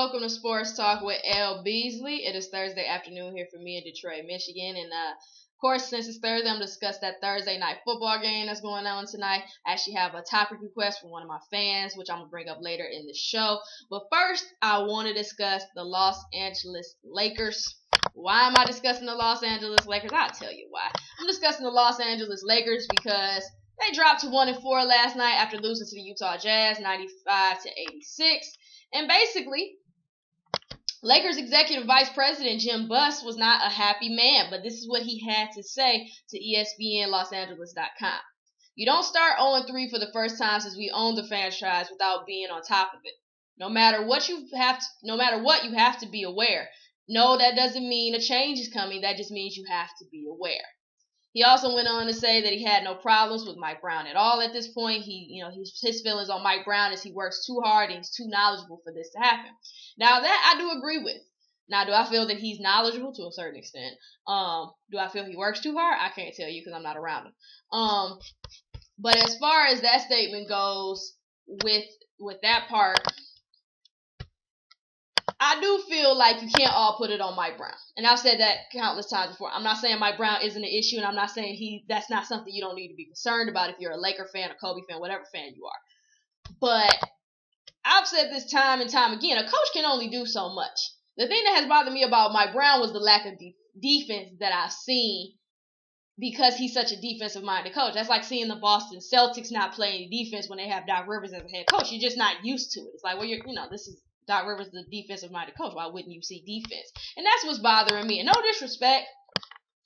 welcome to Sports Talk with L-Beasley. It is Thursday afternoon here for me in Detroit, Michigan. And, of course, since it's Thursday, I'm going to discuss that Thursday night football game that's going on tonight. I actually have a topic request from one of my fans, which I'm going to bring up later in the show. But first, I want to discuss the Los Angeles Lakers. Why am I discussing the Los Angeles Lakers? I'll tell you why. I'm discussing the Los Angeles Lakers because they dropped to 1-4 last night after losing to the Utah Jazz 95-86. And basically, Lakers executive vice president Jim Buss was not a happy man, but this is what he had to say to ESPN LosAngeles.com. You don't start 0-3 for the first time since we owned the franchise without being on top of it. No matter what, you have to be aware. No, that doesn't mean a change is coming. That just means you have to be aware. He also went on to say that he had no problems with Mike Brown at all at this point. His feelings on Mike Brown is he works too hard and he's too knowledgeable for this to happen. Now that I do agree with. Now, do I feel that he's knowledgeable to a certain extent? Do I feel he works too hard? I can't tell you because I'm not around him. But as far as that statement goes, with that part, I do feel like you can't all put it on Mike Brown. And I've said that countless times before. I'm not saying Mike Brown isn't an issue, and I'm not saying that's not something you don't need to be concerned about if you're a Laker fan, a Kobe fan, whatever fan you are. But I've said this time and time again, a coach can only do so much. The thing that has bothered me about Mike Brown was the lack of defense that I've seen because he's such a defensive-minded coach. That's like seeing the Boston Celtics not playing defense when they have Doc Rivers as a head coach. You're just not used to it. It's like, well, this is Doc Rivers, the defensive-minded coach. Why wouldn't you see defense? And that's what's bothering me. And no disrespect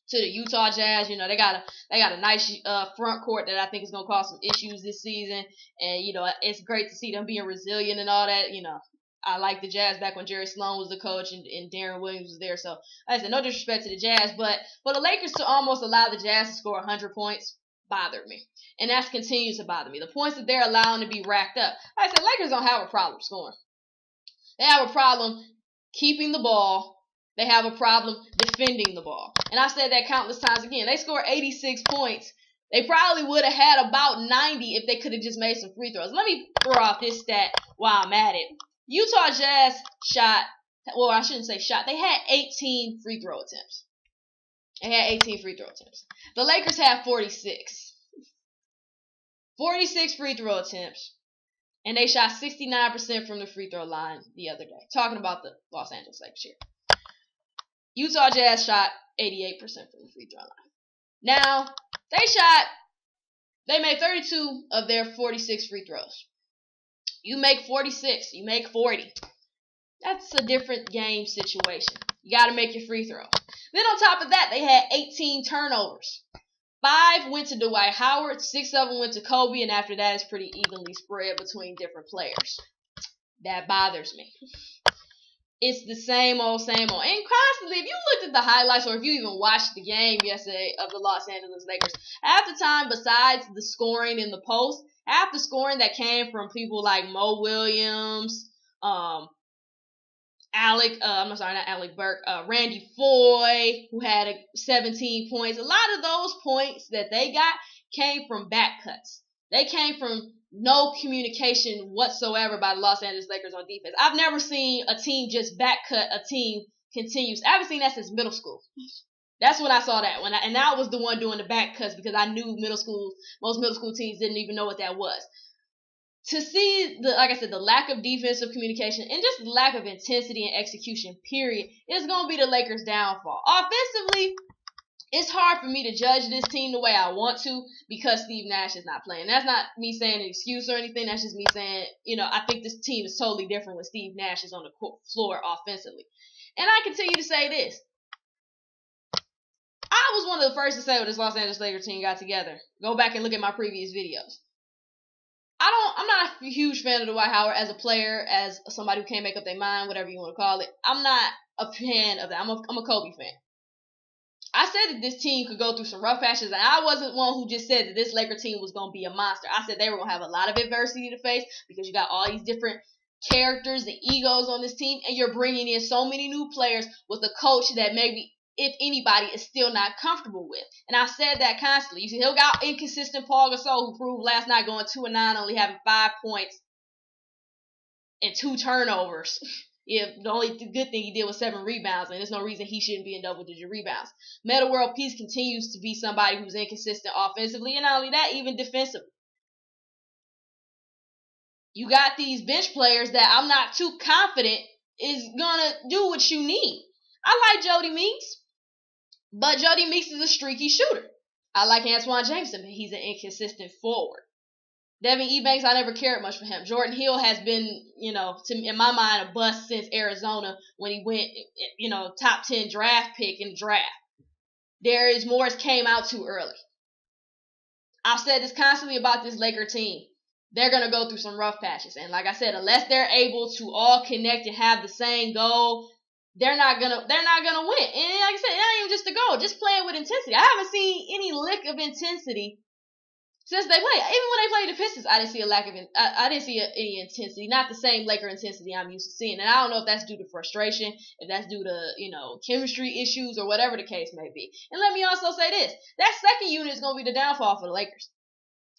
to the Utah Jazz. They got a nice front court that I think is going to cause some issues this season. And, it's great to see them being resilient and all that. I like the Jazz back when Jerry Sloan was the coach and Darren Williams was there. So, like I said, no disrespect to the Jazz. But for the Lakers to almost allow the Jazz to score 100 points bothered me. And that continues to bother me. The points that they're allowing to be racked up. Like I said, Lakers don't have a problem scoring. They have a problem keeping the ball. They have a problem defending the ball. And I've said that countless times again. They scored 86 points. They probably would have had about 90 if they could have just made some free throws. Let me throw out this stat while I'm at it. Utah Jazz they had 18 free throw attempts. The Lakers had 46. 46 free throw attempts. And they shot 69% from the free throw line the other day. Talking about the Los Angeles Lakers here. Utah Jazz shot 88% from the free throw line. Now, they made 32 of their 46 free throws. You make 46, you make 40. That's a different game situation. You got to make your free throws. Then on top of that, they had 18 turnovers. 5 went to Dwight Howard, 6 of them went to Kobe, and after that, it's pretty evenly spread between different players. That bothers me. It's the same old. And constantly, if you looked at the highlights or if you even watched the game yesterday of the Los Angeles Lakers, half the time, besides the scoring in the post, half the scoring that came from people like Mo Williams, Randy Foy, who had 17 points. A lot of those points that they got came from back cuts. They came from no communication whatsoever by the Los Angeles Lakers on defense. I've never seen a team just back cut a team continues. I haven't seen that since middle school. That's when I saw that. And I was the one doing the back cuts because I knew most middle school teams didn't even know what that was. To see the lack of defensive communication and just the lack of intensity and execution, period, is going to be the Lakers' downfall. Offensively, it's hard for me to judge this team the way I want to because Steve Nash is not playing. That's not me saying an excuse or anything. That's just me saying, I think this team is totally different when Steve Nash is on the floor offensively. And I continue to say this. I was one of the first to say when this Los Angeles Lakers team got together. Go back and look at my previous videos. I'm not a huge fan of Dwight Howard as a player, as somebody who can't make up their mind, whatever you want to call it. I'm not a fan of that. I'm a Kobe fan. I said that this team could go through some rough patches, and I wasn't one who just said that this Laker team was going to be a monster. I said they were going to have a lot of adversity to face because you got all these different characters and egos on this team, and you're bringing in so many new players with a coach that maybe, if anybody, is still not comfortable with. And I said that constantly. You see, he'll got inconsistent Paul Gasol, who proved last night going 2-9, only having 5 points and 2 turnovers. The only good thing he did was 7 rebounds, and there's no reason he shouldn't be in double-digit rebounds. Metta World Peace continues to be somebody who's inconsistent offensively, and not only that, even defensively. You got these bench players that I'm not too confident is gonna do what you need. I like Jody Meeks, but Jody Meeks is a streaky shooter. I like Antoine Jameson, but he's an inconsistent forward. Devin Ebanks, I never cared much for him. Jordan Hill has been, in my mind, a bust since Arizona when he went, top 10 draft pick in the draft. Darius Morris came out too early. I've said this constantly about this Laker team. They're going to go through some rough patches. And like I said, unless they're able to all connect and have the same goal, they're not gonna win. And like I said, it ain't even just the goal, just playing with intensity. I haven't seen any lick of intensity since they played. Even when they played the Pistons, I didn't see any intensity. Not the same Laker intensity I'm used to seeing. And I don't know if that's due to frustration, if that's due to, chemistry issues or whatever the case may be. And let me also say this. That second unit is going to be the downfall for the Lakers.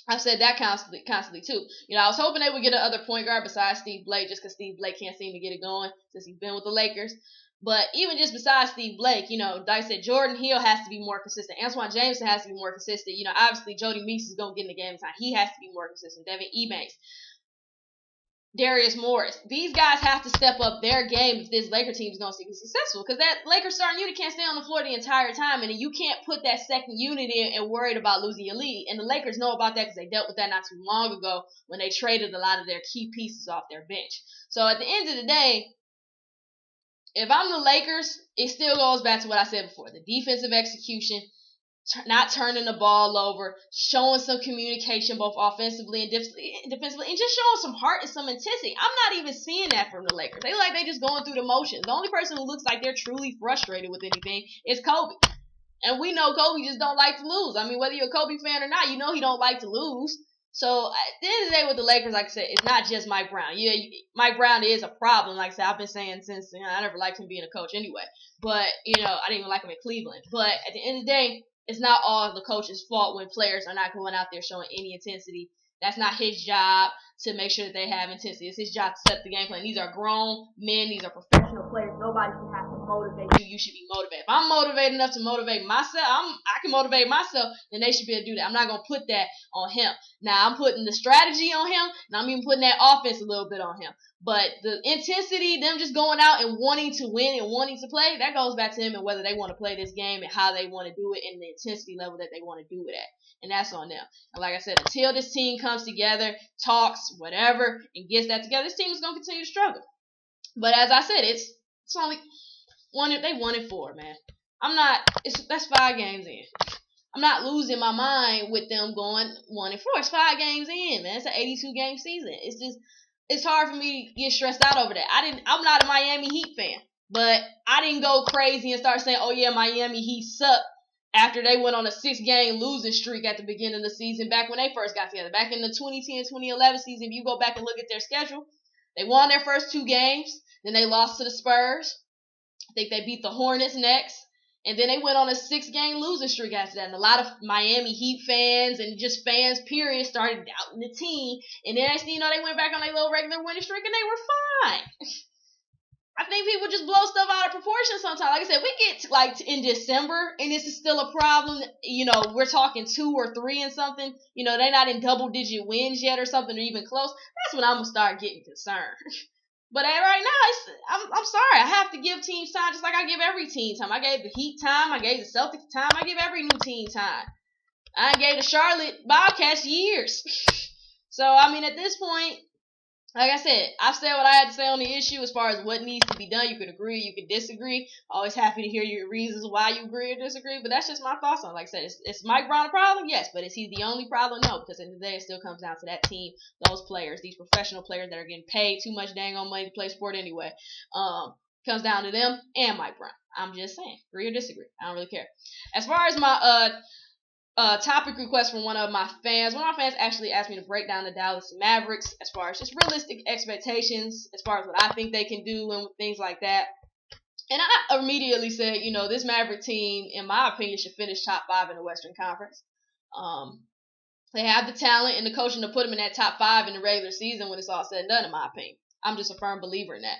I've said that constantly too. I was hoping they would get another point guard besides Steve Blake, just because Steve Blake can't seem to get it going since he's been with the Lakers. But even just besides Steve Blake, like I said, Jordan Hill has to be more consistent. Antoine Jameson has to be more consistent. Obviously Jody Meeks is going to get in the game time. He has to be more consistent. Devin Ebanks, Darius Morris. These guys have to step up their game if this Laker team is going to be successful. Because that Lakers starting unit can't stay on the floor the entire time. And you can't put that second unit in and worried about losing your lead. And the Lakers know about that because they dealt with that not too long ago when they traded a lot of their key pieces off their bench. So at the end of the day, if I'm the Lakers, it still goes back to what I said before. The defensive execution, not turning the ball over, showing some communication both offensively and defensively, and just showing some heart and some intensity. I'm not even seeing that from the Lakers. They like they just going through the motions. The only person who looks like they're truly frustrated with anything is Kobe. And we know Kobe just don't like to lose. I mean, whether you're a Kobe fan or not, he don't like to lose. So at the end of the day with the Lakers, like I said, it's not just Mike Brown. Yeah, Mike Brown is a problem. Like I said, I've been saying since I never liked him being a coach anyway. But I didn't even like him in Cleveland. But at the end of the day, it's not all the coach's fault when players are not going out there showing any intensity. That's not his job to make sure that they have intensity. It's his job to set the game plan. These are grown men. These are professional players. Nobody should have to motivate you. You should be motivated. If I'm motivated enough to motivate myself, I can motivate myself, then they should be able to do that. I'm not going to put that on him. Now, I'm putting the strategy on him, and I'm even putting that offense a little bit on him. But the intensity, them just going out and wanting to win and wanting to play, that goes back to him and whether they want to play this game and how they want to do it and the intensity level that they want to do it at. And that's on them. And like I said, until this team comes together, talks, whatever, and gets that together, this team is going to continue to struggle. But as I said, it's only they 1-4, man. That's 5 games in. I'm not losing my mind with them going 1-4. It's 5 games in, man. It's an 82-game season. It's hard for me to get stressed out over that. I'm not a Miami Heat fan, but I didn't go crazy and start saying, oh yeah, Miami Heat suck after they went on a 6-game losing streak at the beginning of the season back when they first got together. Back in the 2010-2011 season, if you go back and look at their schedule, they won their first 2 games, then they lost to the Spurs. I think they beat the Hornets next. And then they went on a 6-game losing streak after that. And a lot of Miami Heat fans and just fans, period, started doubting the team. And then next thing you know, they went back on their little regular winning streak and they were fine. I think people just blow stuff out of proportion sometimes. Like I said, we get in December and this is still a problem. We're talking 2 or 3 and something. They're not in double-digit wins yet or something or even close. That's when I'm going to start getting concerned. But right now, I'm sorry. I have to give teams time just like I give every team time. I gave the Heat time. I gave the Celtics time. I give every new team time. I gave the Charlotte Bobcats years. So, at this point, like I said, I've said what I had to say on the issue as far as what needs to be done. You can agree, you can disagree. Always happy to hear your reasons why you agree or disagree, but that's just my thoughts on it. Like I said, is Mike Brown a problem? Yes, but is he the only problem? No, because at the end of the day, it still comes down to that team, those players, these professional players that are getting paid too much dang on money to play sport anyway. Comes down to them and Mike Brown. I'm just saying, agree or disagree. I don't really care. As far as my topic request from one of my fans. One of my fans actually asked me to break down the Dallas Mavericks as far as just realistic expectations, as far as what I think they can do and things like that. And I immediately said, this Maverick team, in my opinion, should finish top 5 in the Western Conference. They have the talent and the coaching to put them in that top 5 in the regular season when it's all said and done, in my opinion. I'm just a firm believer in that.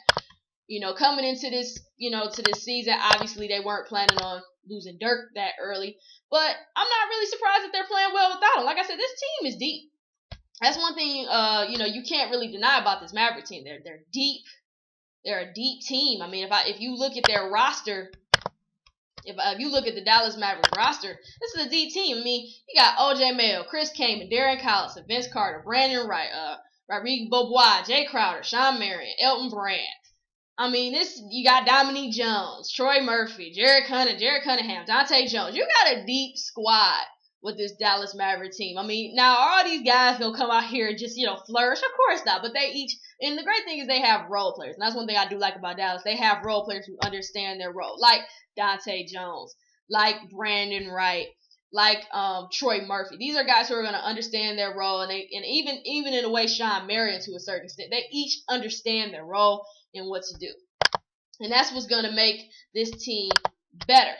Coming into this, to this season, obviously they weren't planning on losing Dirk that early. But I'm not really surprised that they're playing well without him. Like I said, this team is deep. That's one thing, you can't really deny about this Maverick team. They're deep. They're a deep team. I mean, if you look at their roster, if you look at the Dallas Mavericks roster, this is a deep team. I mean, you got O.J. Mayo, Chris Kaman, Darren Collison, Vince Carter, Brandon Wright, Rodrigue Beaubois, Jay Crowder, Sean Marion, Elton Brand. I mean, you got Dominique Jones, Troy Murphy, Jared Cunningham, Dante Jones. You got a deep squad with this Dallas Maverick team. I mean, now all these guys gonna come out here and just, flourish? Of course not. But they each, and the great thing is they have role players. And that's one thing I do like about Dallas. They have role players who understand their role. Like Dante Jones, like Brandon Wright, like Troy Murphy. These are guys who are gonna understand their role, and even in a way Sean Marion to a certain extent. They each understand their role and what to do. And that's what's gonna make this team better.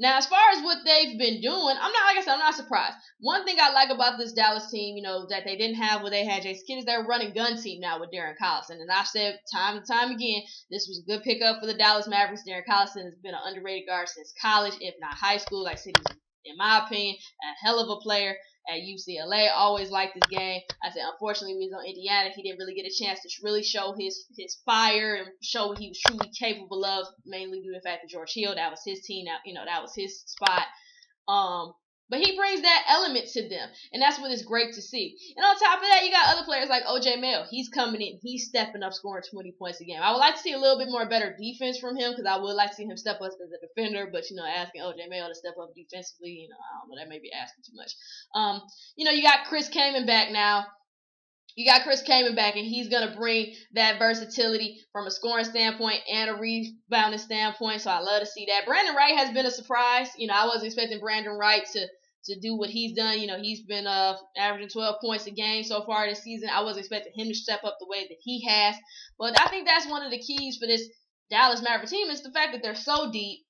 Now, as far as what they've been doing, I'm not surprised. One thing I like about this Dallas team, that they didn't have when they had Jason Kidd, is they're a running gun team now with Darren Collison. And I've said time and time again, this was a good pickup for the Dallas Mavericks. Darren Collison has been an underrated guard since college, if not high school. Like I said, he's, in my opinion, a hell of a player at UCLA. Always liked his game. I said, unfortunately, when he was on Indiana, he didn't really get a chance to really show his fire and show what he was truly capable of, mainly due to the fact that George Hill, that was his team, that was his spot. But he brings that element to them, and that's what is great to see. And on top of that, you got other players like O.J. Mayo. He's coming in. He's stepping up, scoring 20 points a game. I would like to see a little bit more better defense from him, because I would like to see him step up as a defender. But, asking O.J. Mayo to step up defensively, I don't know, that may be asking too much. You got Chris Kaman back now. And he's going to bring that versatility from a scoring standpoint and a rebounding standpoint, so I love to see that. Brandon Wright has been a surprise. I wasn't expecting Brandon Wright to do what he's done. He's been averaging 12 points a game so far this season. I wasn't expecting him to step up the way that he has. But I think that's one of the keys for this Dallas Mavericks team is the fact that they're so deep,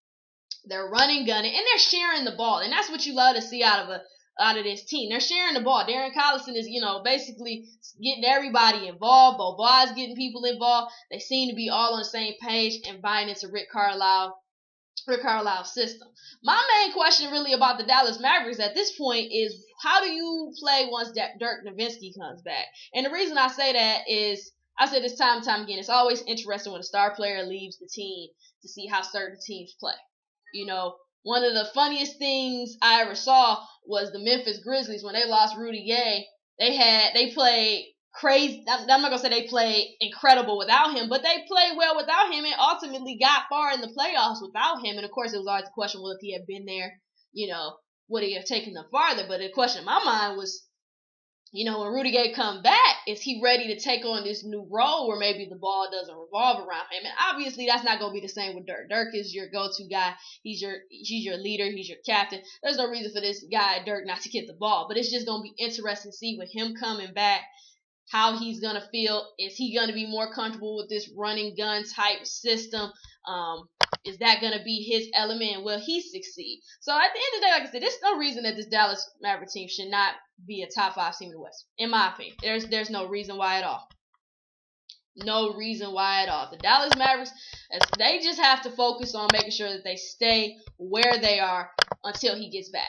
they're running, gunning, and they're sharing the ball. And that's what you love to see out of this team. They're sharing the ball. Darren Collison is, basically getting everybody involved. Beaubois is getting people involved. They seem to be all on the same page and buying into Rick Carlisle's system. My main question really about the Dallas Mavericks at this point is, how do you play once Dirk Nowitzki comes back? And the reason I say that is, I said this time and time again, it's always interesting when a star player leaves the team to see how certain teams play. One of the funniest things I ever saw was the Memphis Grizzlies when they lost Rudy Gay. They played crazy. I'm not going to say they played incredible without him, but they played well without him and ultimately got far in the playoffs without him. And of course, it was always the question, well, if he had been there, would he have taken them farther? But the question in my mind was, when Rudy Gay come back, is he ready to take on this new role where maybe the ball doesn't revolve around him? And obviously that's not going to be the same with Dirk. Dirk is your go-to guy. He's your leader. He's your captain. There's no reason for this guy, Dirk, not to get the ball. But it's just going to be interesting to see with him coming back, how he's going to feel. Is he going to be more comfortable with this running gun type system? Is that going to be his element, and will he succeed? So at the end of the day, like I said, there's no reason that this Dallas Mavericks team should not be a top 5 team in the West, in my opinion. There's no reason why at all. No reason why at all. The Dallas Mavericks, they just have to focus on making sure that they stay where they are until he gets back.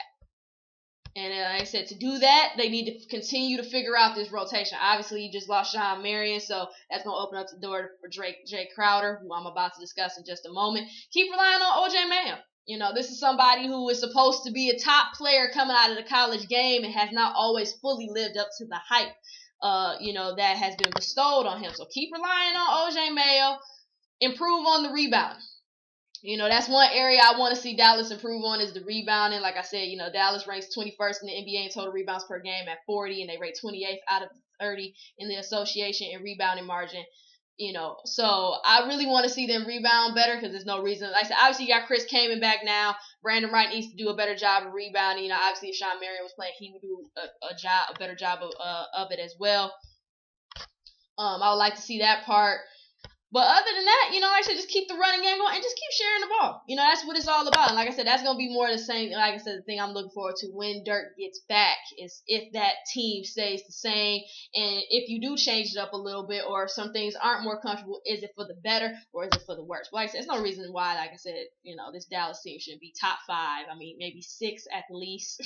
And like I said, to do that, they need to continue to figure out this rotation. Obviously, you just lost Sean Marion, so that's going to open up the door for Jay Crowder, who I'm about to discuss in just a moment. Keep relying on O.J. Mayo. This is somebody who is supposed to be a top player coming out of the college game and has not always fully lived up to the hype, that has been bestowed on him. So keep relying on O.J. Mayo. Improve on the rebounding. That's one area I want to see Dallas improve on is the rebounding. Like I said, Dallas ranks 21st in the NBA in total rebounds per game at 40, and they rate 28th out of 30 in the association in rebounding margin. So I really want to see them rebound better because there's no reason. Like I said, obviously you got Chris Kaman back now. Brandon Wright needs to do a better job of rebounding. Obviously if Sean Marion was playing, he would do a better job of it as well. I would like to see that part. But other than that, like I said, just keep the running game going and just keep sharing the ball. That's what it's all about. And like I said, that's going to be more of the same. Like I said, the thing I'm looking forward to when Dirk gets back is if that team stays the same. And if you do change it up a little bit or if some things aren't more comfortable, is it for the better or is it for the worse? But like I said, there's no reason why, like I said, this Dallas team shouldn't be top 5. I mean, maybe 6 at least.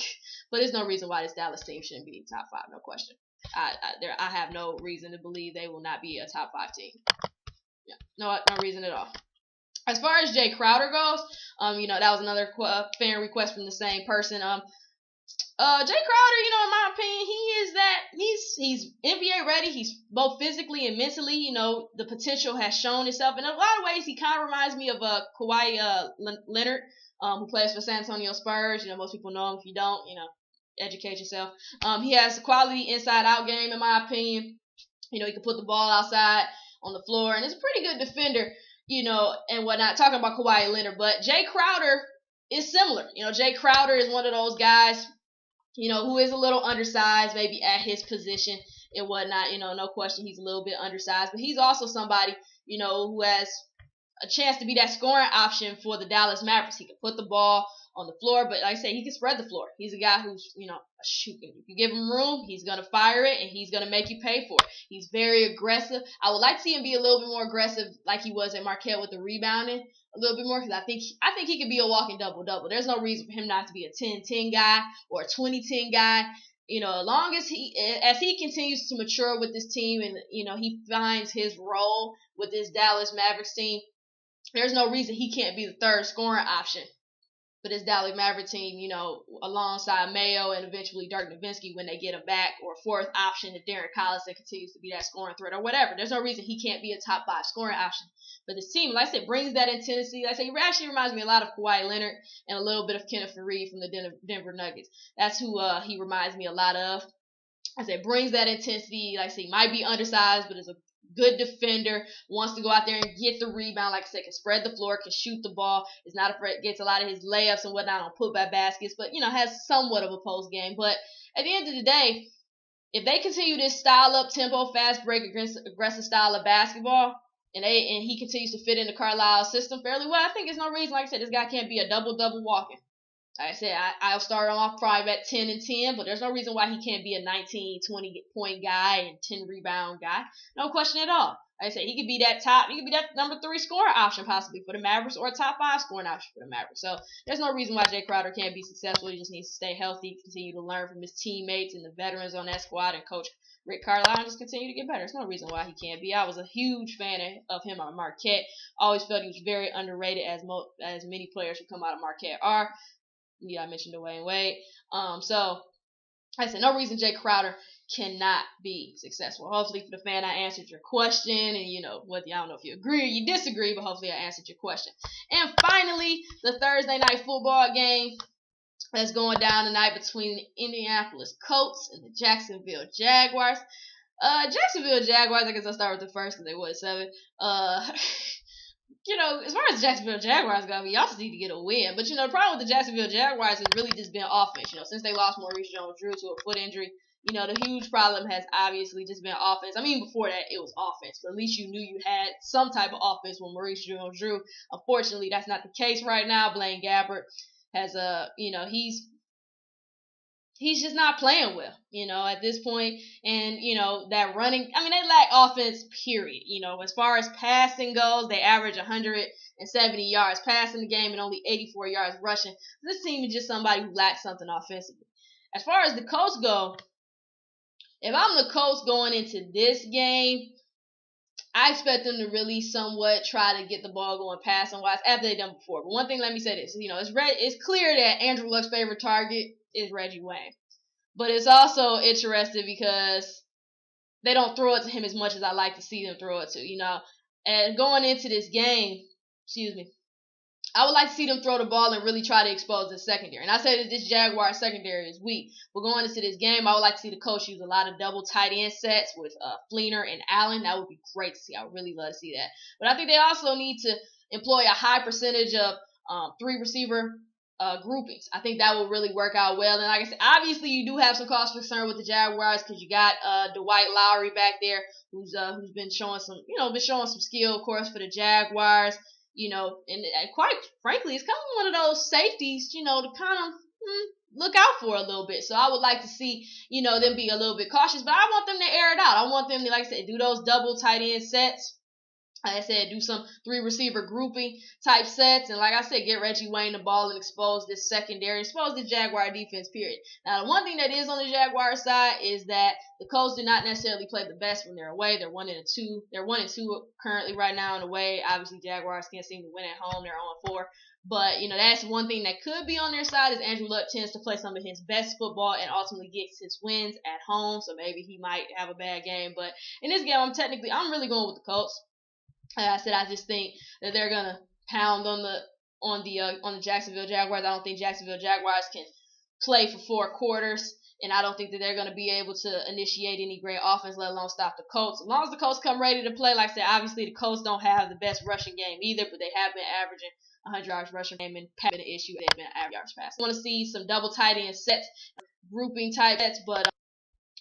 But there's no reason why this Dallas team shouldn't be top 5. No question. I have no reason to believe they will not be a top 5 team. Yeah, no reason at all. As far as Jay Crowder goes, that was another fan request from the same person. Jay Crowder, in my opinion, he's NBA ready. He's both physically and mentally. The potential has shown itself in a lot of ways. He kind of reminds me of Kawhi Leonard, who plays for San Antonio Spurs. Most people know him. If you don't, educate yourself. He has a quality inside-out game, in my opinion. He can put the ball outside on the floor, and is a pretty good defender, and whatnot. Talking about Kawhi Leonard, but Jay Crowder is similar. Jay Crowder is one of those guys, who is a little undersized, maybe at his position and whatnot. No question, he's a little bit undersized, but he's also somebody, who has a chance to be that scoring option for the Dallas Mavericks. He can put the ball on the floor, but like I say, he can spread the floor. He's a guy who's, a shooter. You can give him room, he's going to fire it, and he's going to make you pay for it. He's very aggressive. I would like to see him be a little bit more aggressive like he was at Marquette with the rebounding a little bit more, because I think he could be a walking double-double. There's no reason for him not to be a 10-10 guy or a 20-10 guy. As long as he continues to mature with this team and, he finds his role with this Dallas Mavericks team, there's no reason he can't be the third scoring option for this Dallas Maverick team, alongside Mayo and eventually Dirk Nowitzki when they get him back, or fourth option if Darren Collison continues to be that scoring threat or whatever. There's no reason he can't be a top 5 scoring option. But this team, like I said, brings that intensity. Like I said, he actually reminds me a lot of Kawhi Leonard and a little bit of Kenneth Faried from the Denver Nuggets. That's who he reminds me a lot of. I said, brings that intensity. Like I said, he might be undersized, but is a good defender, wants to go out there and get the rebound. Like I said, can spread the floor, can shoot the ball, is not afraid, gets a lot of his layups and whatnot on putback baskets, but, has somewhat of a post game. But at the end of the day, if they continue this style up tempo, fast break, aggressive style of basketball, and he continues to fit in the Carlisle system fairly well, I think there's no reason, like I said, this guy can't be a double-double walking. Like I said, I'll start him off probably at 10 and 10, but there's no reason why he can't be a 19, 20 point guy and 10 rebound guy. No question at all. Like I said, he could be that number 3 scoring option possibly for the Mavericks, or a top 5 scoring option for the Mavericks. So there's no reason why Jay Crowder can't be successful. He just needs to stay healthy, continue to learn from his teammates and the veterans on that squad, and Coach Rick Carlisle, and just continue to get better. There's no reason why he can't be. I was a huge fan of him on Marquette. Always felt he was very underrated, as many players who come out of Marquette are. Yeah, I mentioned Dwayne Wade. So I said, no reason Jay Crowder cannot be successful. Hopefully, for the fan, I answered your question, and whether I don't know if you agree or you disagree, but hopefully, I answered your question. And finally, the Thursday night football game that's going down tonight between the Indianapolis Colts and the Jacksonville Jaguars. Jacksonville Jaguars, I guess I'll start with the first because they won 7. As far as Jacksonville Jaguars go, y'all just need to get a win. But, the problem with the Jacksonville Jaguars has really just been offense. Since they lost Maurice Jones-Drew to a foot injury, the huge problem has obviously just been offense. I mean, before that, it was offense. But at least you knew you had some type of offense when Maurice Jones-Drew. Unfortunately, that's not the case right now. Blaine Gabbert has he's just not playing well, at this point. And, that running, they lack offense, period. As far as passing goes, they average 170 yards passing the game and only 84 yards rushing. This team is just somebody who lacks something offensively. As far as the Colts go, if I'm the Colts going into this game, I expect them to really somewhat try to get the ball going passing-wise after they've done before. But one thing, let me say this. It's clear that Andrew Luck's favorite target is Reggie Wayne. But it's also interesting because they don't throw it to him as much as I like to see them throw it to, And going into this game, I would like to see them throw the ball and really try to expose the secondary. And I say that this Jaguar secondary is weak. But going into this game, I would like to see the coach use a lot of double tight end sets with Fleener and Allen. That would be great to see. I would really love to see that. But I think they also need to employ a high percentage of 3 receiver groupings. I think that will really work out well. And like I said, obviously you do have some cause for concern with the Jaguars because you got Dwight Lowry back there who's been showing some skill, of course, for the Jaguars. And quite frankly, it's kind of one of those safeties, to kind of look out for a little bit. So I would like to see, them be a little bit cautious, but I want them to air it out. I want them to, like I said, do those double tight end sets. Like I said, do some 3 receiver grouping type sets. And like I said, get Reggie Wayne the ball and expose this secondary, expose the Jaguar defense, period. Now, the one thing that is on the Jaguar side is that the Colts do not necessarily play the best when they're away. They're 1-2. They're 1-2 currently right now in the way. Obviously, Jaguars can't seem to win at home. They're 0-4. But, that's one thing that could be on their side is Andrew Luck tends to play some of his best football and ultimately gets his wins at home. So maybe he might have a bad game. But in this game, I'm really going with the Colts. Like I said, I just think that they're gonna pound on the Jacksonville Jaguars. I don't think Jacksonville Jaguars can play for 4 quarters, and I don't think that they're gonna be able to initiate any great offense, let alone stop the Colts. As long as the Colts come ready to play, like I said, obviously the Colts don't have the best rushing game either, but they have been averaging 100 yards rushing game and passing an issue. They've been average yards passing. I want to see some double tight end sets, grouping type sets, but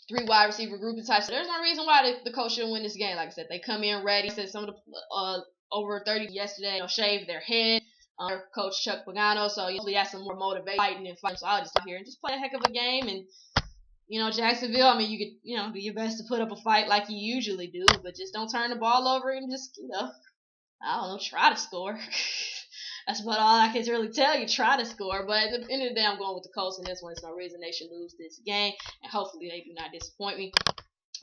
3 wide receiver grouping types. So there's no reason why the Colts shouldn't win this game. Like I said, they come in ready. I said some of the over 30 yesterday, shaved their head. Their coach Chuck Pagano, so hopefully that's some more motivation fighting and fighting. So I'll just sit here and just play a heck of a game. And Jacksonville, I mean, you could do your best to put up a fight like you usually do, but just don't turn the ball over and just I don't know, try to score. That's about all I can really tell you. Try to score. But at the end of the day, I'm going with the Colts in this one. There's no reason they should lose this game. And hopefully they do not disappoint me.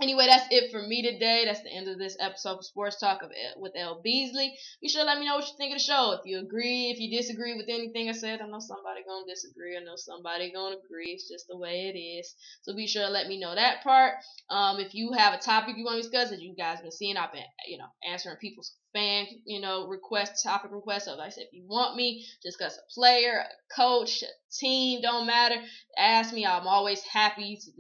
Anyway, that's it for me today. That's the end of this episode of Sports Talk with L-Beasley. Be sure to let me know what you think of the show. If you agree, if you disagree with anything I said, I know somebody going to disagree. I know somebody going to agree. It's just the way it is. So be sure to let me know that part. If you have a topic you want to discuss, as you guys been seeing, I've been, answering people's fan, topic requests. So like I said, if you want me to discuss a player, a coach, a team, don't matter, ask me. I'm always happy to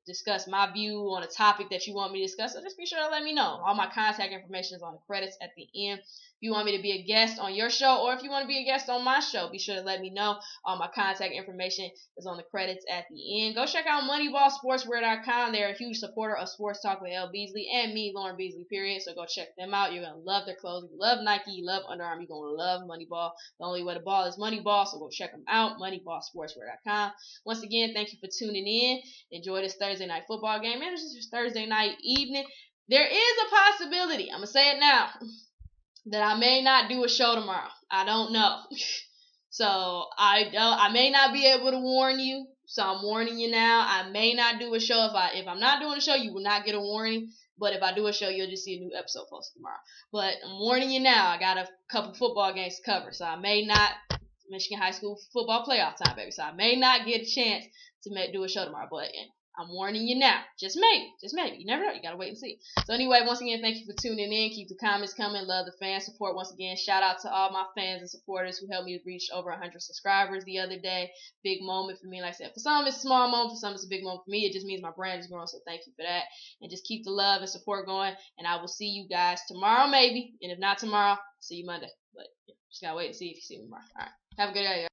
discuss my view on a topic that you want me to discuss. So just be sure to let me know. All my contact information is on the credits at the end. If you want me to be a guest on your show, or if you want to be a guest on my show, be sure to let me know. All my contact information is on the credits at the end. Go check out MoneyballSportswear.com. They're a huge supporter of Sports Talk with L-Beasley and me, Lauren Beasley, period. So go check them out. You're going to love their clothes. If you love Nike, you love Under Armour, you're going to love Moneyball. The only way to ball is Moneyball, so go check them out, MoneyballSportswear.com. Once again, thank you for tuning in. Enjoy this Thursday night football game. And it's just Thursday night evening. There is a possibility, I'm going to say it now, that I may not do a show tomorrow. I don't know. So I may not be able to warn you. So I'm warning you now. I may not do a show. If I'm not doing a show, you will not get a warning. But if I do a show, you'll just see a new episode posted tomorrow. But I'm warning you now. I got a couple football games to cover. So I may not, Michigan high school football playoff time, baby. So I may not get a chance to do a show tomorrow. But I'm warning you now. Just maybe. You never know. You got to wait and see. So anyway, once again, thank you for tuning in. Keep the comments coming. Love the fan support. Once again, shout out to all my fans and supporters who helped me reach over 100 subscribers the other day. Big moment for me. Like I said, for some it's a small moment. For some it's a big moment for me. It just means my brand is growing. So thank you for that. And just keep the love and support going. And I will see you guys tomorrow maybe. And if not tomorrow, see you Monday. But just got to wait and see if you see me tomorrow. All right. Have a good day.